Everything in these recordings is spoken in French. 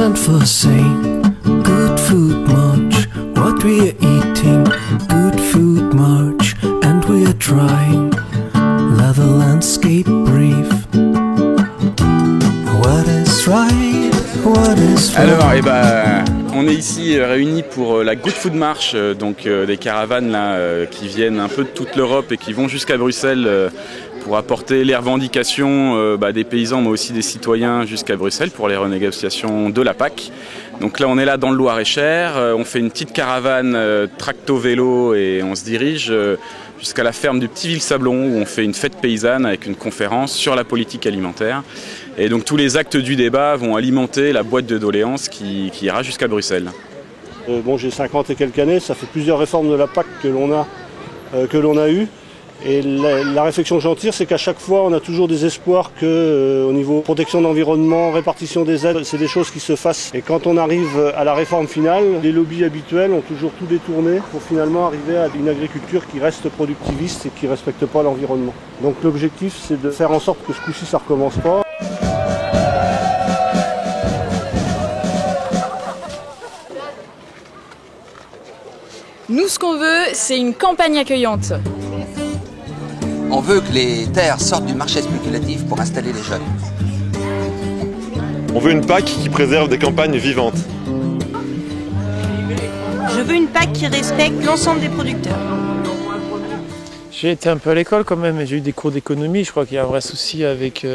stand for saying good food march, what we are eating, good food march, and we are trying, let the landscape breathe. What is right, what is wrong? Alors, on est ici réunis pour la Good Food March, donc des caravanes là, qui viennent un peu de toute l'Europe et qui vont jusqu'à Bruxelles pour apporter les revendications des paysans mais aussi des citoyens jusqu'à Bruxelles pour les renégociations de la PAC. Donc là on est là dans le Loir-et-Cher, on fait une petite caravane tracto-vélo et on se dirige jusqu'à la ferme du Petit Ville-Sablon où on fait une fête paysanne avec une conférence sur la politique alimentaire. Et donc tous les actes du débat vont alimenter la boîte de doléances qui ira jusqu'à Bruxelles. J'ai 50 et quelques années, ça fait plusieurs réformes de la PAC que l'on a eues. Et la réflexion que j'en tire, c'est qu'à chaque fois, on a toujours des espoirs que, au niveau protection de l'environnement, répartition des aides, c'est des choses qui se fassent. Et quand on arrive à la réforme finale, les lobbies habituels ont toujours tout détourné pour finalement arriver à une agriculture qui reste productiviste et qui ne respecte pas l'environnement. Donc l'objectif, c'est de faire en sorte que ce coup-ci, ça ne recommence pas. Nous, ce qu'on veut, c'est une campagne accueillante. On veut que les terres sortent du marché spéculatif pour installer les jeunes. On veut une PAC qui préserve des campagnes vivantes. Je veux une PAC qui respecte l'ensemble des producteurs. J'ai été un peu à l'école quand même, et j'ai eu des cours d'économie. Je crois qu'il y a un vrai souci avec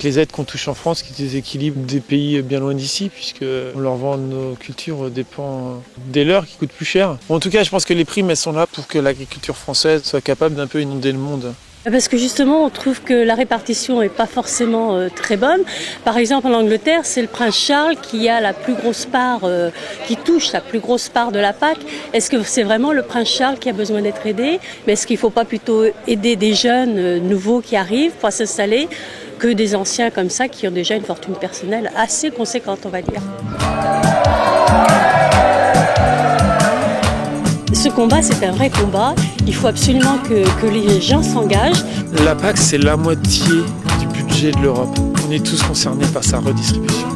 les aides qu'on touche en France qui déséquilibrent des pays bien loin d'ici, puisqu'on leur vend nos cultures dépend des leurs qui coûtent plus cher. En tout cas, je pense que les primes, elles sont là pour que l'agriculture française soit capable d'un peu inonder le monde. Parce que justement, on trouve que la répartition n'est pas forcément très bonne. Par exemple, en Angleterre, c'est le prince Charles qui a la plus grosse part, qui touche la plus grosse part de la PAC. Est-ce que c'est vraiment le prince Charles qui a besoin d'être aidé? Mais est-ce qu'il ne faut pas plutôt aider des jeunes nouveaux qui arrivent pour s'installer que des anciens comme ça qui ont déjà une fortune personnelle assez conséquente, on va dire. Ce combat, c'est un vrai combat. Il faut absolument que les gens s'engagent. La PAC, c'est la moitié du budget de l'Europe. On est tous concernés par sa redistribution.